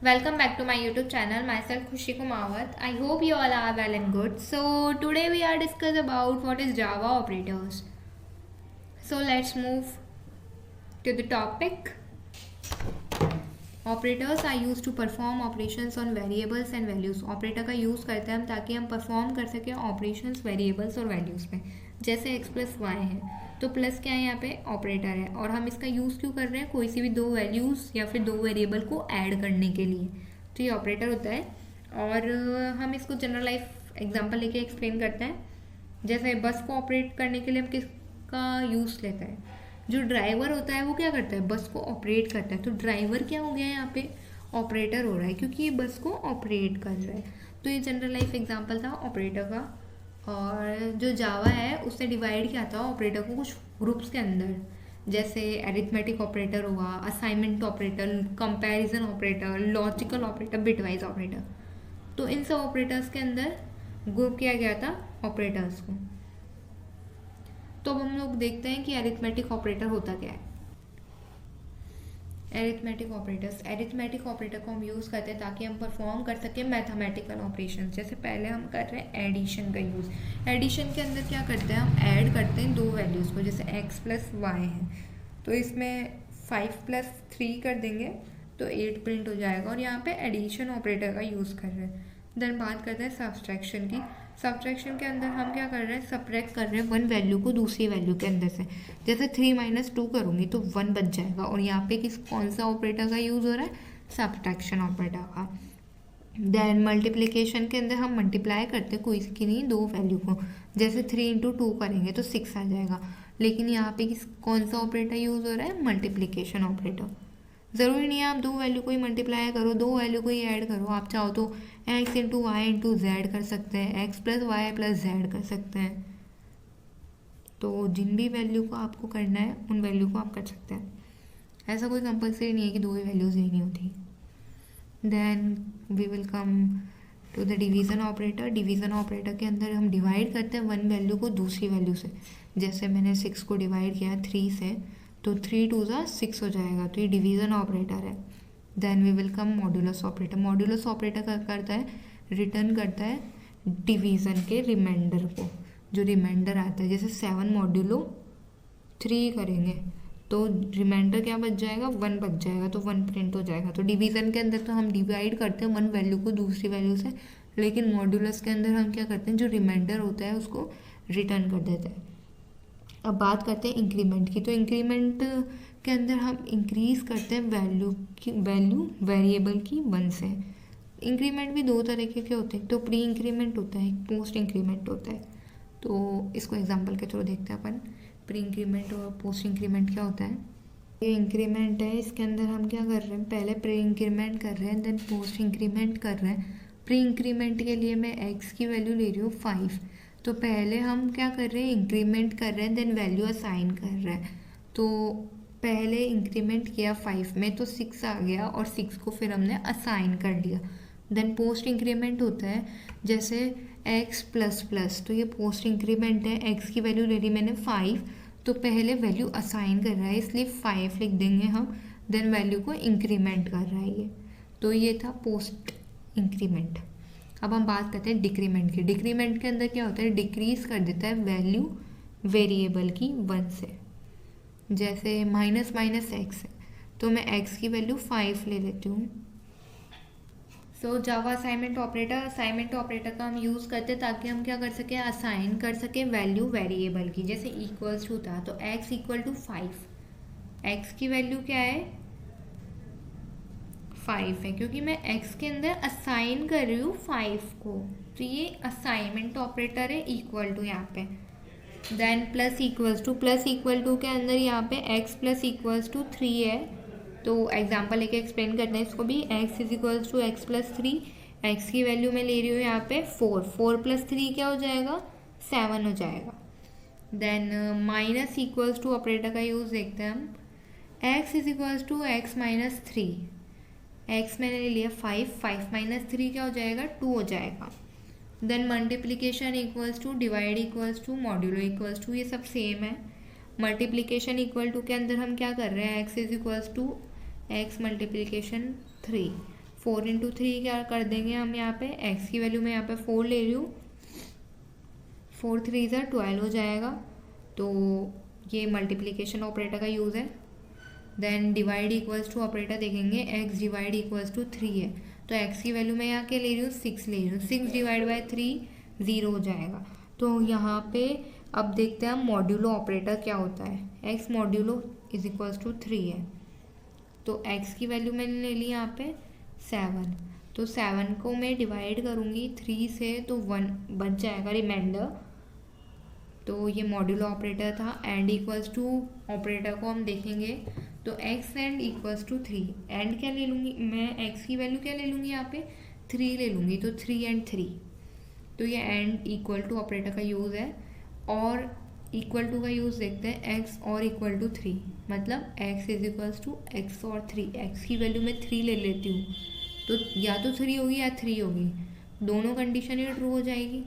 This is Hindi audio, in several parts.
Welcome back to my YouTube channel. Myself Khushi Kumawat. I hope you all are well and good. So today we are discuss about what is Java operators. So let's move to the topic. Operators are used to perform operations on variables and values. Operator का यूज़ करते हैं हम ताकि हम परफॉर्म कर सकें ऑपरेशंस वेरिएबल्स और वैल्यूज़ पे. जैसे x प्लस वाई है तो प्लस क्या है यहाँ पे ऑपरेटर है और हम इसका यूज़ क्यों कर रहे हैं कोई सी भी दो वैल्यूज़ या फिर दो वेरिएबल को ऐड करने के लिए. तो ये ऑपरेटर होता है और हम इसको जनरल लाइफ एग्जांपल लेके एक्सप्लेन करते हैं. जैसे बस को ऑपरेट करने के लिए हम किसका यूज़ लेते हैं. जो ड्राइवर होता है वो क्या करता है बस को ऑपरेट करता है. तो ड्राइवर क्या हो गया यहाँ पे ऑपरेटर हो रहा है क्योंकि ये बस को ऑपरेट कर रहा है. तो ये जनरल लाइफ एग्जांपल था ऑपरेटर का. और जो जावा है उससे डिवाइड किया था ऑपरेटर को कुछ ग्रुप्स के अंदर. जैसे एरिथमेटिक ऑपरेटर हुआ, assignment operator, comparison operator, logical operator, bitwise operator. तो इन सब ऑपरेटर्स के अंदर ग्रुप किया गया था ऑपरेटर्स को. तो अब हम लोग देखते हैं कि एरिथमेटिक ऑपरेटर होता क्या है. एरिथमेटिक ऑपरेटर को हम यूज़ करते हैं ताकि हम परफॉर्म कर सकें मैथमेटिकल ऑपरेशन. जैसे पहले हम कर रहे हैं एडिशन का यूज़. एडिशन के अंदर क्या करते हैं हम ऐड करते हैं दो वैल्यूज़ को. जैसे x प्लस वाई है तो इसमें 5 प्लस 3 कर देंगे तो 8 प्रिंट हो जाएगा और यहाँ पे एडिशन ऑपरेटर का यूज़ कर रहे हैं. देन बात करते हैं सब्सट्रैक्शन की. सब्ट्रैक्शन के अंदर हम क्या कर रहे हैं सब्ट्रैक्ट कर रहे हैं वन वैल्यू को दूसरी वैल्यू के अंदर से. जैसे 3 माइनस 2 करूँगी तो 1 बच जाएगा और यहाँ पे कौन सा ऑपरेटर का यूज़ हो रहा है सब्ट्रैक्शन ऑपरेटर का. देन मल्टीप्लिकेशन के अंदर हम मल्टीप्लाई करते हैं कोई की नहीं दो वैल्यू को. जैसे 3 इंटू 2 करेंगे तो 6 आ जाएगा. लेकिन यहाँ पे कौन सा ऑपरेटर यूज़ हो रहा है मल्टीप्लिकेशन ऑपरेटर. ज़रूरी नहीं है आप दो वैल्यू को ही मल्टीप्लाई करो, दो वैल्यू को ही ऐड करो. आप चाहो तो x into Y into Z कर सकते हैं, x plus Y plus Z कर सकते हैं. तो जिन भी वैल्यू को आपको करना है उन वैल्यू को आप कर सकते हैं. ऐसा कोई कंपलसरी नहीं है कि दो ही वैल्यूज़ लेनी होती. Then we will come to the division operator. Division operator के अंदर हम डिवाइड करते हैं वन वैल्यू को दूसरी वैल्यू से. जैसे मैंने 6 को डिवाइड किया 3 से तो 3 2 ज़ा 6 हो जाएगा. तो ये डिवीज़न ऑपरेटर है. Then we will come modulus operator. Modulus operator क्या करता है रिटर्न करता है डिवीज़न के रिमाइंडर को. जो रिमाइंडर आता है जैसे 7 मॉड्यूलो 3 करेंगे तो रिमाइंडर क्या बच जाएगा 1 बच जाएगा. तो 1 प्रिंट हो जाएगा. तो डिवीज़न के अंदर तो हम डिवाइड करते हैं वन वैल्यू को दूसरी वैल्यू से. लेकिन मॉड्यूलस के अंदर हम क्या करते हैं जो रिमाइंडर होता है उसको रिटर्न कर देते हैं. अब बात करते हैं इंक्रीमेंट की. तो इंक्रीमेंट के अंदर हम इंक्रीज़ करते हैं वैल्यू वेरिएबल की 1 से. इंक्रीमेंट भी दो तरीके के होते हैं. तो प्री इंक्रीमेंट होता है पोस्ट इंक्रीमेंट होता है. तो इसको एग्जांपल के थ्रू देखते हैं अपन. प्री इंक्रीमेंट और पोस्ट इंक्रीमेंट क्या होता है. ये इंक्रीमेंट है इसके अंदर हम क्या कर रहे हैं पहले प्री इंक्रीमेंट कर रहे हैं देन पोस्ट इंक्रीमेंट कर रहे हैं. प्री इंक्रीमेंट के लिए मैं x की वैल्यू ले रही हूँ 5. तो पहले हम क्या कर रहे हैं इंक्रीमेंट कर रहे हैं देन वैल्यू असाइन कर रहे हैं. तो पहले इंक्रीमेंट किया 5 में तो 6 आ गया और 6 को फिर हमने असाइन कर लिया. देन पोस्ट इंक्रीमेंट होता है जैसे x प्लस प्लस. तो ये पोस्ट इंक्रीमेंट है. x की वैल्यू ले ली मैंने 5 तो पहले वैल्यू असाइन कर रहा है इसलिए 5 लिख देंगे हम. देन वैल्यू को इंक्रीमेंट कर रहा है ये. तो ये था पोस्ट इंक्रीमेंट. अब हम बात करते हैं डिक्रीमेंट की. डिक्रीमेंट के अंदर क्या होता है डिक्रीज कर देता है वैल्यू वेरिएबल की 1 से. जैसे माइनस माइनस एक्स है तो मैं x की वैल्यू 5 ले लेती हूँ. सो जावा असाइनमेंट ऑपरेटर का हम यूज़ करते हैं ताकि हम क्या कर सकें असाइन कर सकें वैल्यू वेरिएबल की. जैसे इक्वल्स टू था तो x इक्वल टू 5. x की वैल्यू क्या है 5 है क्योंकि मैं x के अंदर असाइन कर रही हूँ 5 को. तो ये असाइनमेंट ऑपरेटर है इक्वल टू यहाँ पे. देन प्लस इक्वल टू के अंदर यहाँ पे x प्लस इक्वल्स टू 3 है. तो एग्जांपल लेके एक्सप्लेन करते हैं इसको भी. x is equals to x plus 3. x की वैल्यू मैं ले रही हूँ यहाँ पे 4 प्लस 3 क्या हो जाएगा 7 हो जाएगा. Then minus equals to operator का यूज़ देखते हैं हम. x is equals to x minus 3. x मैंने ले लिया 5 माइनस 3 क्या हो जाएगा 2 हो जाएगा. Then multiplication equals to divide equals to modulo equals to ये सब सेम है. मल्टीप्लीकेशन इक्वल टू के अंदर हम क्या कर रहे हैं x is equals to x multiplication 3. 4 into 3 क्या कर देंगे हम यहाँ पे, x की वैल्यू मैं यहाँ पे 4 ले रही हूँ, 4 3 ज़ा 12 हो जाएगा। तो ये मल्टीप्लिकेशन ऑपरेटर का यूज़ है। Then divide equals to operator देखेंगे, x डिवाइड इक्वल्स टू 3 है, तो x की वैल्यू मैं यहाँ क्या ले रही हूँ, 6 ले रही हूँ, 6 डिवाइड बाई 3 0 हो जाएगा। तो यहाँ पे अब देखते हैं हम मॉड्यूलो ऑपरेटर क्या होता है, x modulo is equals to 3 है, तो x की वैल्यू मैंने ले ली यहाँ पे 7, तो 7 को मैं डिवाइड करूँगी 3 से तो 1 बच जाएगा रिमाइंडर। तो ये मॉड्यूलो ऑपरेटर था। एंड इक्वल्स टू ऑपरेटर को हम देखेंगे तो x and equals to 3, and क्या ले लूँगी मैं, x की वैल्यू क्या ले लूँगी यहाँ पे 3 ले लूँगी, तो 3 एंड 3, तो ये एंड इक्वल टू ऑपरेटर का यूज़ है। और इक्वल टू का यूज़ देखते हैं, x और इक्वल टू 3, मतलब x is equals to x और 3, x की वैल्यू मैं 3 ले लेती हूँ, तो या तो 3 होगी या 3 होगी, दोनों कंडीशन ही ट्रू हो जाएगी।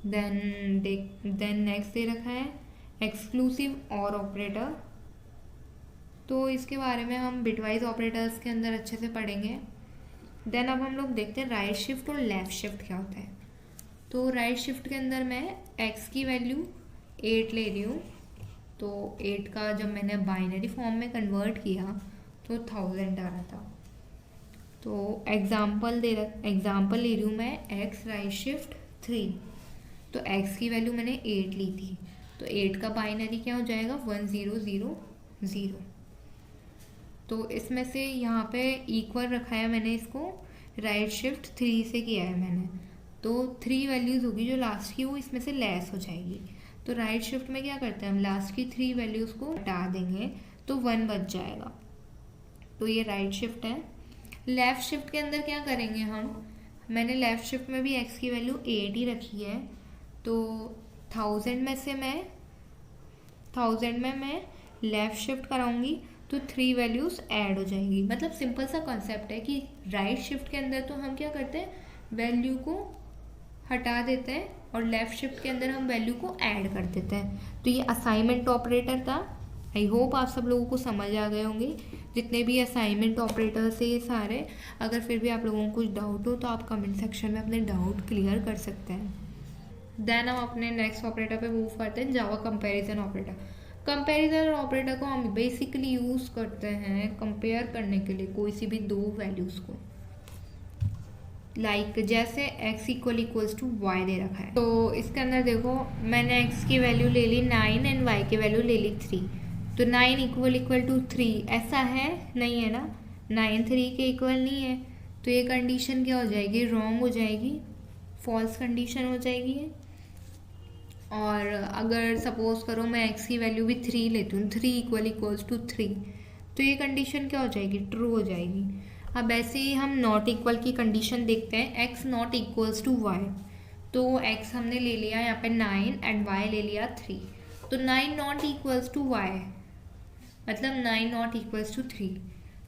देन नेक्स्ट दे रखा है एक्सक्लूसिव और ऑपरेटर, तो इसके बारे में हम बिटवाइज ऑपरेटर्स के अंदर अच्छे से पढ़ेंगे। देन अब हम लोग देखते हैं राइट शिफ्ट और लेफ्ट शिफ्ट क्या होता है। तो राइट शिफ्ट के अंदर मैं x की वैल्यू 8 ले रही हूँ, तो 8 का जब मैंने बाइनरी फॉर्म में कन्वर्ट किया तो 1000 आ रहा था। तो एग्जाम्पल ले रही हूँ मैं x राइट शिफ्ट 3, तो x की वैल्यू मैंने 8 ली थी, तो 8 का बाइनरी क्या हो जाएगा 1000। तो इसमें से यहाँ पे इक्वल रखा है मैंने, इसको राइट शिफ्ट 3 से किया है मैंने, तो 3 वैल्यूज़ होगी जो लास्ट की वो इसमें से लेस हो जाएगी। तो राइट शिफ्ट में क्या करते हैं हम, लास्ट की 3 वैल्यूज़ को हटा देंगे तो 1 बच जाएगा, तो ये राइट शिफ्ट है। लेफ़्ट शिफ्ट के अंदर क्या करेंगे हम, मैंने लेफ़्ट शिफ्ट में भी x की वैल्यू 8 ही रखी है, तो 1000 में मैं लेफ़्ट शिफ्ट कराऊंगी तो 3 वैल्यूज़ ऐड हो जाएंगी। मतलब सिंपल सा कॉन्सेप्ट है कि राइट शिफ्ट के अंदर तो हम क्या करते हैं, वैल्यू को हटा देते हैं, और लेफ़्ट शिफ्ट के अंदर हम वैल्यू को ऐड कर देते हैं। तो ये असाइनमेंट ऑपरेटर था। आई होप आप सब लोगों को समझ आ गए होंगे, जितने भी असाइनमेंट ऑपरेटर्स है ये सारे। अगर फिर भी आप लोगों को कुछ डाउट हो तो आप कमेंट सेक्शन में अपने डाउट क्लियर कर सकते हैं। देन हम अपने नेक्स्ट ऑपरेटर पे मूव करते हैं, जावा कंपैरिजन ऑपरेटर। कंपैरिजन ऑपरेटर को हम बेसिकली यूज़ करते हैं कंपेयर करने के लिए कोई सी भी दो वैल्यूज़ को, जैसे x इक्वल्स टू y दे रखा है, तो इसके अंदर देखो मैंने x की वैल्यू ले ली 9 एंड y की वैल्यू ले ली 3, तो 9 इक्वल टू 3 ऐसा है नहीं है ना, 9 3 के इक्वल नहीं है, तो ये कंडीशन क्या हो जाएगी, रॉन्ग हो जाएगी, फॉल्स कंडीशन हो जाएगी। और अगर सपोज करो मैं x की वैल्यू भी 3 लेती हूँ, 3 इक्वल्स टू 3, तो ये कंडीशन क्या हो जाएगी, ट्रू हो जाएगी। अब ऐसे ही हम नॉट इक्वल की कंडीशन देखते हैं, x not equals to y, तो x हमने ले लिया यहाँ पे 9 एंड y ले लिया 3, तो 9 नॉट इक्वल्स टू y, मतलब 9 नॉट इक्वल्स टू 3।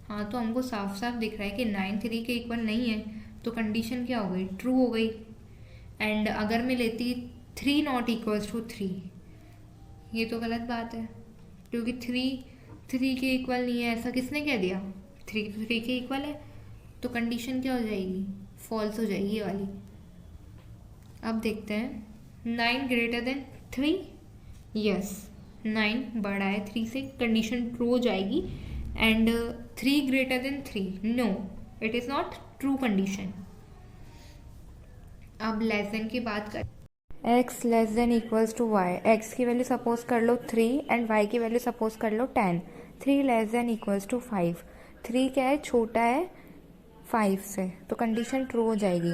हाँ, तो हमको साफ साफ दिख रहा है कि 9 3 के इक्वल नहीं है, तो कंडीशन क्या हो गई, ट्रू हो गई। एंड अगर मैं लेती 3 नॉट इक्वल्स टू 3, ये तो गलत बात है, क्योंकि 3 के इक्वल नहीं है, ऐसा किसने कह दिया, 3 के इक्वल है, तो कंडीशन क्या हो जाएगी, फॉल्स हो जाएगी ये वाली। अब देखते हैं 9 ग्रेटर देन 3, यस 9 बड़ा है 3 से, कंडीशन ट्रू हो जाएगी। And 3 greater than 3, no it is not true condition. अब लेस देन की बात कर, x less than equals to y, x की वैल्यू सपोज कर लो 3 एंड y की वैल्यू सपोज कर लो 10, 3 लेस देन इक्वल्स टू 5, 3 क्या है, छोटा है 5 से, तो कंडीशन ट्रू हो जाएगी।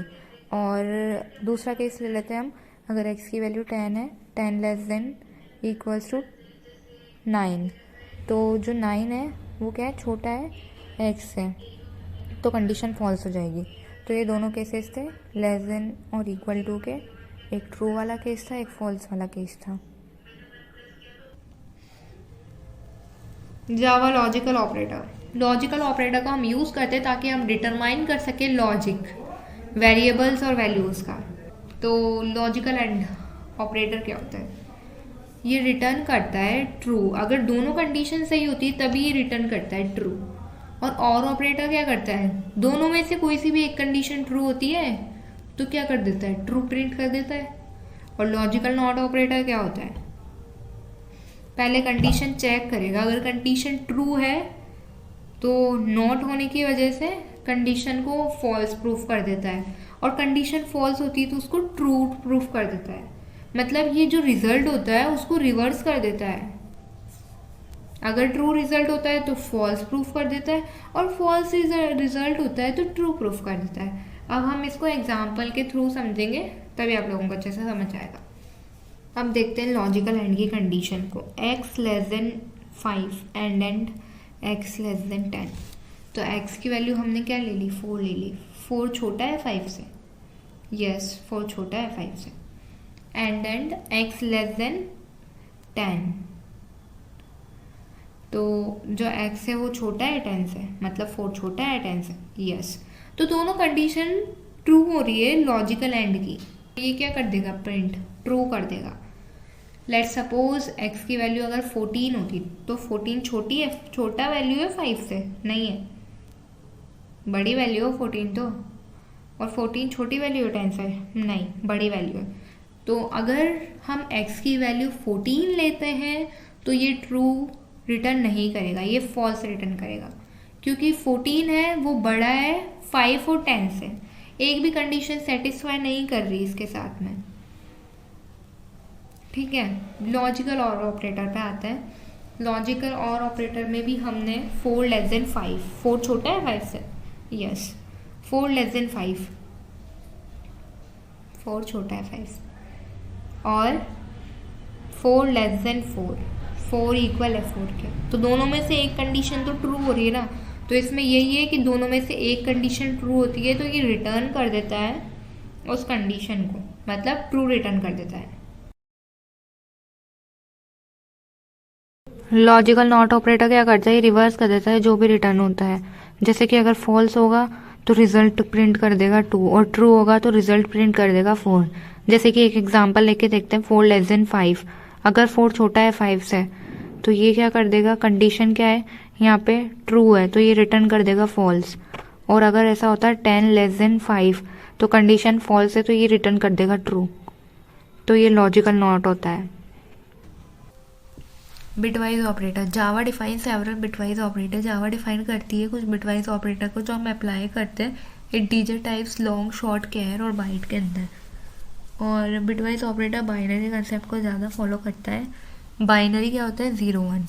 और दूसरा केस ले लेते हैं हम, अगर x की वैल्यू 10 है, 10 लेस देन इक्वल्स टू 9, तो जो 9 है वो क्या है, छोटा है x से, तो कंडीशन फॉल्स हो जाएगी। तो ये दोनों केसेस थे, लेस देन और इक्वल टू के, एक ट्रू वाला केस था, एक फॉल्स वाला केस था। जावा लॉजिकल ऑपरेटर, लॉजिकल ऑपरेटर को हम यूज़ करते हैं ताकि हम डिटरमाइन कर सकें लॉजिक, वेरिएबल्स और वैल्यूज़ का। तो लॉजिकल एंड ऑपरेटर क्या होता है, ये रिटर्न करता है ट्रू, अगर दोनों कंडीशन सही होती है तभी ये रिटर्न करता है ट्रू। और ऑपरेटर क्या करता है, दोनों में से कोई सी भी एक कंडीशन ट्रू होती है तो क्या कर देता है, ट्रू प्रिंट कर देता है। और लॉजिकल नॉट ऑपरेटर क्या होता है, पहले कंडीशन चेक करेगा, अगर कंडीशन ट्रू है तो नॉट होने की वजह से कंडीशन को फॉल्स प्रूफ कर देता है, और कंडीशन फॉल्स होती है तो उसको ट्रू प्रूफ कर देता है। मतलब ये जो रिजल्ट होता है उसको रिवर्स कर देता है। अगर ट्रू रिजल्ट होता है तो फॉल्स प्रूफ कर देता है, और फॉल्स रिजल्ट होता है तो ट्रू प्रूफ कर देता है। अब हम इसको एग्जाम्पल के थ्रू समझेंगे तभी आप लोगों को अच्छे से समझ आएगा। अब देखते हैं लॉजिकल एंड की कंडीशन को, x less then 5 and x less then 10। तो x की वैल्यू हमने क्या ले ली, 4 ले ली। 4 छोटा है 5 से, यस 4 छोटा है 5 से। एंड x लेस देन 10, तो जो x है वो छोटा है 10 से, मतलब 4 छोटा है 10 से, यस। तो दोनों कंडीशन ट्रू हो रही है लॉजिकल एंड की, ये क्या कर देगा, प्रिंट ट्रू कर देगा। लेट सपोज x की वैल्यू अगर 14 होती तो 14 छोटी है, छोटा वैल्यू है 5 से, नहीं है, बड़ी वैल्यू है 14 तो, और 14 छोटी वैल्यू है 10 से, नहीं बड़ी वैल्यू है। तो अगर हम x की वैल्यू 14 लेते हैं तो ये ट्रू रिटर्न नहीं करेगा, ये फॉल्स रिटर्न करेगा, क्योंकि 14 है वो बड़ा है 5 और 10 से, एक भी कंडीशन सेटिस्फाई नहीं कर रही इसके साथ में, ठीक है। लॉजिकल और ऑपरेटर पे आता है। लॉजिकल और ऑपरेटर में भी हमने 4 लेस देन 5, 4 छोटा है 5 से, यस 4 लेस देन 5, 4 छोटा है 5, और 4 लेस देन 4, 4 इक्वल है 4 के। तो दोनों में से एक कंडीशन तो ट्रू हो रही है ना, तो इसमें यही है कि दोनों में से एक कंडीशन ट्रू होती है तो ये रिटर्न कर देता है उस कंडीशन को, मतलब ट्रू रिटर्न कर देता है। लॉजिकल नॉट ऑपरेटर क्या करता है, रिवर्स कर देता है जो भी रिटर्न होता है। जैसे कि अगर फॉल्स होगा तो रिजल्ट प्रिंट कर देगा 2, और ट्रू होगा तो रिजल्ट प्रिंट कर देगा 4। जैसे कि एक एग्जांपल लेके देखते हैं, 4 लेस देन 5, अगर 4 छोटा है 5 से तो ये क्या कर देगा, कंडीशन क्या है यहाँ पे, ट्रू है तो ये रिटर्न कर देगा फॉल्स। और अगर ऐसा होता है 10 लेस देन 5 तो कंडीशन फॉल्स है तो ये रिटर्न कर देगा ट्रू। तो ये लॉजिकल नॉट होता है। बिटवाइज ऑपरेटर, जावा डिफाइन सेवरल बिटवाइज ऑपरेटर। जावा डिफाइन करती है कुछ बिटवाइज ऑपरेटर को जो हम अप्लाई करते हैं इंटीजर टाइप्स, लॉन्ग, शॉर्ट, कैर और बाइट के अंदर। और बिटवाइज ऑपरेटर बाइनरी कंसेप्ट को ज़्यादा फॉलो करता है। बाइनरी क्या होता है, 0 1।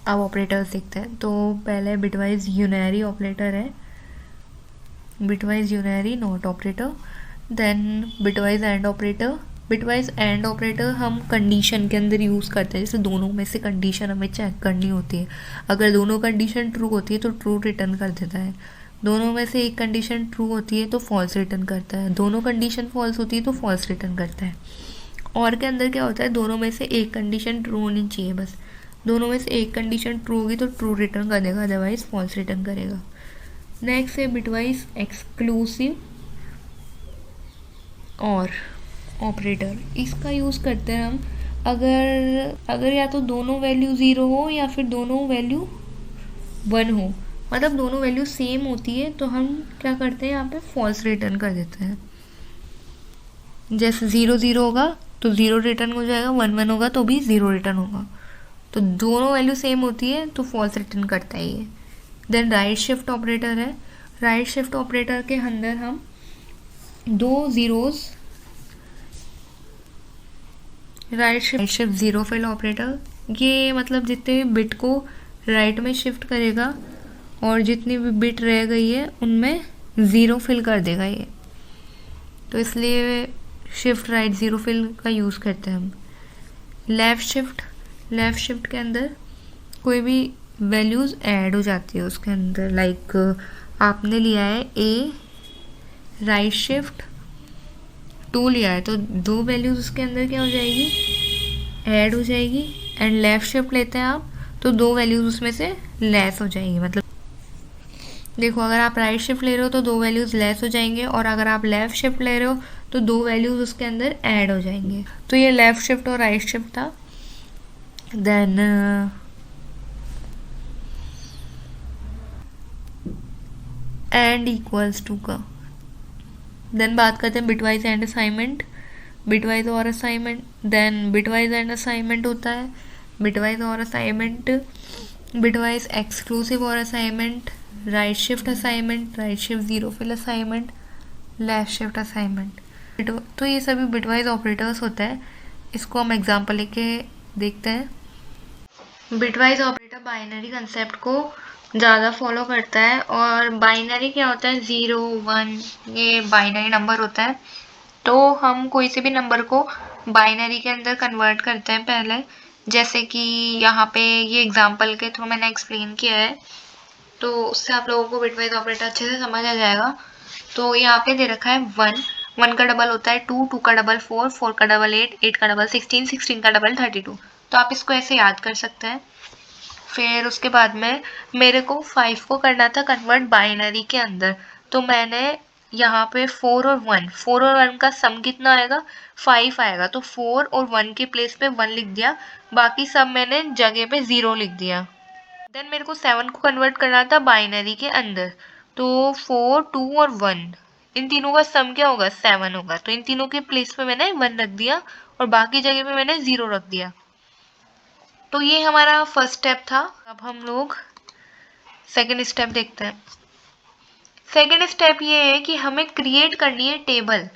अब ऑपरेटर्स देखते हैं, तो पहले बिटवाइज यूनरी ऑपरेटर है, bitwise unary not operator, then bitwise and operator. Bitwise and operator हम कंडीशन के अंदर यूज़ करते हैं, जैसे दोनों में से कंडीशन हमें चेक करनी होती है, अगर दोनों कंडीशन ट्रू होती है तो ट्रू रिटर्न कर देता है, दोनों में से एक कंडीशन ट्रू होती है तो फॉल्स रिटर्न करता है, दोनों कंडीशन फॉल्स होती है तो फॉल्स रिटर्न करता है। और के अंदर क्या होता है, दोनों में से एक कंडीशन ट्रू होनी चाहिए, बस दोनों में से एक कंडीशन ट्रू होगी तो ट्रू रिटर्न कर देगा, अदरवाइज फॉल्स रिटर्न करेगा। नेक्स्ट है बिटवाइज एक्सक्लूसिव और ऑपरेटर। इसका यूज़ करते हैं हम अगर या तो दोनों वैल्यू 0 हो या फिर दोनों वैल्यू 1 हो, मतलब दोनों वैल्यू सेम होती है तो हम क्या करते हैं, यहाँ पे फॉल्स रिटर्न कर देते हैं। जैसे 0 0 होगा तो 0 रिटर्न हो जाएगा, 1 1 होगा तो भी 0 रिटर्न होगा, तो दोनों वैल्यू सेम होती है तो फॉल्स रिटर्न करता है ये। देन राइट शिफ्ट ऑपरेटर है। राइट शिफ्ट ऑपरेटर के अंदर हम 2 zeros, right shift zero fill operator, ये मतलब जितने भी बिट को राइट में शिफ्ट करेगा और जितनी भी बिट रह गई है उनमें 0 फिल कर देगा ये, तो इसलिए शिफ्ट राइट 0 फिल का यूज़ करते हैं हम। लेफ़्ट शिफ्ट के अंदर कोई भी वैल्यूज़ ऐड हो जाती है उसके अंदर, लाइक आपने लिया है ए, राइट शिफ्ट 2 लिया है तो 2 वैल्यूज़ उसके अंदर क्या हो जाएगी, ऐड हो जाएगी। एंड लेफ़्ट शिफ्ट लेते हैं आप तो 2 वैल्यूज़ उसमें से लेस हो जाएगी। मतलब देखो, अगर आप राइट शिफ्ट ले रहे हो तो 2 वैल्यूज़ लेस हो जाएंगे, और अगर आप लेफ़्ट शिफ्ट ले रहे हो तो 2 वैल्यूज़ उसके अंदर ऐड हो जाएंगे। तो ये लेफ़्ट शिफ्ट और राइट शिफ्ट था। देन एंड इक्वल्स टू का। देन बात करते हैं bitwise and assignment, bitwise or assignment. Then bitwise and assignment होता है, bitwise or assignment, bitwise exclusive or assignment, right shift assignment, right shift zero fill assignment, left shift assignment. तो ये सभी बिटवाइज ऑपरेटर्स होते हैं। इसको हम एग्जांपल लेके देखते हैं। बिटवाइज ऑपरेटर बाइनरी कंसेप्ट को ज़्यादा फॉलो करता है। और बाइनरी क्या होता है, 0 1, ये बाइनरी नंबर होता है। तो हम कोई से भी नंबर को बाइनरी के अंदर कन्वर्ट करते हैं पहले, जैसे कि यहाँ पे ये एग्जांपल के थ्रू मैंने एक्सप्लेन किया है, तो उससे आप लोगों को बिटवाइज ऑपरेटर अच्छे से समझ आ जाएगा। तो यहाँ पे दे रखा है 1, 1 का डबल होता है 2, 2 का डबल 4, 4 का डबल 8, 8 का डबल 16, 16 का डबल 32। तो आप इसको ऐसे याद कर सकते हैं। फिर उसके बाद में मेरे को 5 को करना था कन्वर्ट बाइनरी के अंदर, तो मैंने यहाँ पे 4 और 1 का सम कितना आएगा, 5 आएगा। तो 4 और 1 के प्लेस पे 1 लिख दिया, बाकी सब मैंने जगह पे 0 लिख दिया। देन मेरे को 7 को कन्वर्ट करना था बाइनरी के अंदर, तो 4, 2 और 1, इन तीनों का सम क्या होगा, 7 होगा। तो इन तीनों के प्लेस पे मैंने 1 रख दिया और बाकी जगह पे मैंने 0 रख दिया। तो ये हमारा फर्स्ट स्टेप था। अब हम लोग सेकेंड स्टेप देखते हैं। सेकेंड स्टेप ये है कि हमें क्रिएट करनी है टेबल,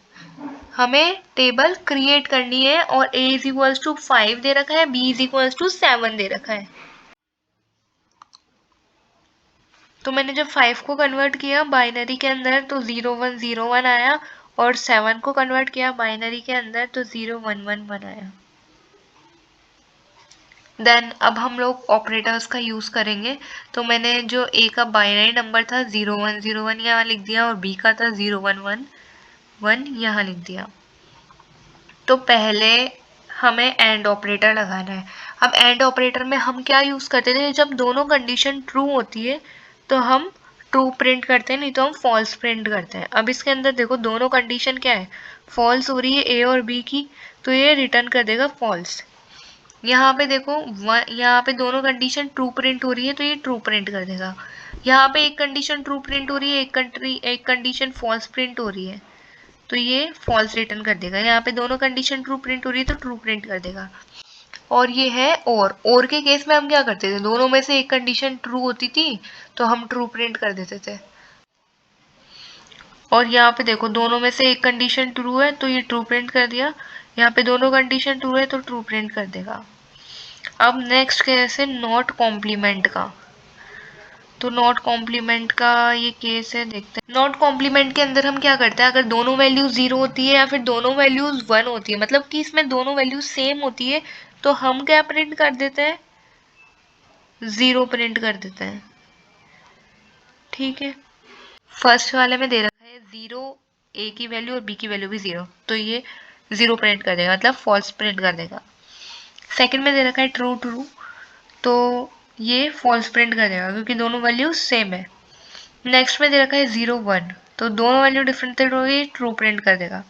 हमें टेबल क्रिएट करनी है। और a इज इक्वल्स टू 5 दे रखा है, b इज इक्वल्स टू 7 दे रखा है। तो मैंने जब 5 को कन्वर्ट किया बाइनरी के अंदर तो 0 1 0 1 आया, और 7 को कन्वर्ट किया बाइनरी के अंदर तो 0 1 1 1 आया। देन अब हम लोग ऑपरेटर्स का यूज करेंगे। तो मैंने जो a का बाइनरी नंबर था 0 1 0 1 यहाँ लिख दिया, और b का था 0 1 1 1 यहाँ लिख दिया। तो पहले हमें एंड ऑपरेटर लगाना है। अब एंड ऑपरेटर में हम क्या यूज करते थे, जब दोनों कंडीशन ट्रू होती है तो हम ट्रू प्रिंट करते हैं, नहीं तो हम फॉल्स प्रिंट करते हैं। अब इसके अंदर देखो दोनों कंडीशन क्या है, फॉल्स हो रही है a और b की, तो ये रिटर्न कर देगा फॉल्स। यहाँ पे देखो यहाँ पे दोनों कंडीशन ट्रू प्रिंट हो रही है तो ये ट्रू प्रिंट कर देगा। यहाँ पे एक कंडीशन ट्रू प्रिंट हो रही है, एक कंडीशन फॉल्स प्रिंट हो रही है, तो ये फॉल्स रिटर्न कर देगा। यहाँ पे दोनों कंडीशन ट्रू प्रिंट हो रही है तो ट्रू प्रिंट कर देगा। और ये है और के केस में हम क्या करते थे, दोनों में से एक कंडीशन ट्रू होती थी तो हम ट्रू प्रिंट कर देते थे। और यहाँ पे देखो दोनों में से एक कंडीशन ट्रू है तो ये ट्रू प्रिंट कर दिया, यहाँ पे दोनों कंडीशन ट्रू है तो ट्रू प्रिंट कर देगा। अब नेक्स्ट केस है नॉट कॉम्प्लीमेंट का। तो नॉट कॉम्प्लीमेंट का ये केस है, देखते हैं। नॉट कॉम्प्लीमेंट के अंदर हम क्या करते हैं, अगर दोनों वैल्यूज 0 होती है या फिर दोनों वैल्यूज 1 होती है, मतलब कि इसमें दोनों वैल्यूज सेम होती है, तो हम क्या प्रिंट कर देते हैं, 0 प्रिंट कर देते हैं। ठीक है, फर्स्ट वाले में दे रखा है 0, a की वैल्यू और b की वैल्यू भी 0, तो ये 0 प्रिंट कर देगा, मतलब फॉल्स प्रिंट कर देगा। सेकंड में दे रखा है ट्रू ट्रू, तो ये फॉल्स प्रिंट कर देगा क्योंकि दोनों वैल्यूज सेम है। नेक्स्ट में दे रखा है 0 1, तो दोनों वैल्यू डिफरेंट हो गई, ट्रू प्रिंट कर देगा।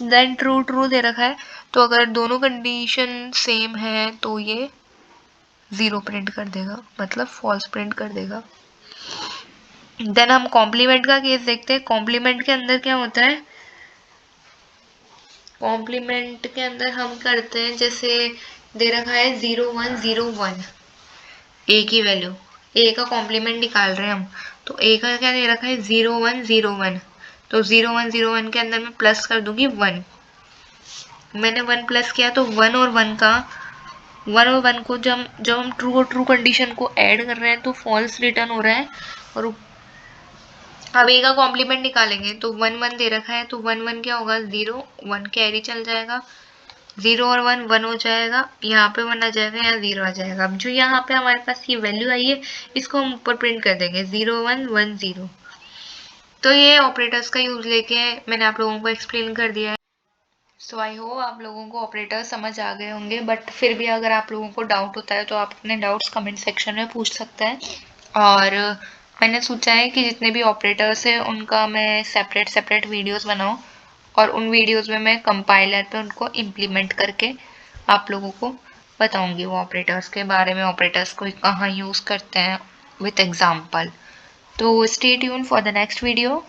देन ट्रू ट्रू दे रखा है, तो अगर दोनों कंडीशन सेम है तो ये 0 प्रिंट कर देगा, मतलब फॉल्स प्रिंट कर देगा। देन हम कॉम्प्लीमेंट का केस देखते हैं। कॉम्प्लीमेंट के अंदर क्या होता है, कॉम्प्लीमेंट के अंदर हम करते हैं, जैसे दे रखा है 0 1 0 1, ए की वैल्यू, ए का कॉम्प्लीमेंट निकाल रहे हैं हम, तो ए का क्या दे रखा है 0 1 0 1, तो 0 1 0 1 के अंदर मैं प्लस कर दूंगी 1, मैंने 1 प्लस किया तो 1 और 1 को जब हम ट्रू और ट्रू कंडीशन को ऐड कर रहे हैं तो फॉल्स रिटर्न हो रहा है। और अब ए का कॉम्प्लीमेंट निकालेंगे तो 1 1 दे रखा है, तो 1 1 क्या होगा, 0 1 कैरी चल जाएगा, 0 और 1 1 हो जाएगा, यहाँ पे 1 आ जाएगा, यहाँ 0 आ जाएगा। अब जो यहाँ पे हमारे पास ये वैल्यू आई है इसको हम ऊपर प्रिंट कर देंगे 0 1 1 0। तो ये ऑपरेटर्स का यूज लेके मैंने आप लोगों को एक्सप्लेन कर दिया है। सो आई होप आप लोगों को ऑपरेटर समझ आ गए होंगे, बट फिर भी अगर आप लोगों को डाउट होता है तो आप अपने डाउट्स कमेंट सेक्शन में पूछ सकते हैं। और मैंने सोचा है कि जितने भी ऑपरेटर्स हैं उनका मैं सेपरेट वीडियोस बनाऊं, और उन वीडियोस में मैं कंपाइलर पे उनको इम्प्लीमेंट करके आप लोगों को बताऊंगी वो ऑपरेटर्स के बारे में, ऑपरेटर्स को कहाँ यूज़ करते हैं विथ एग्जाम्पल। तो stay tune for the next video.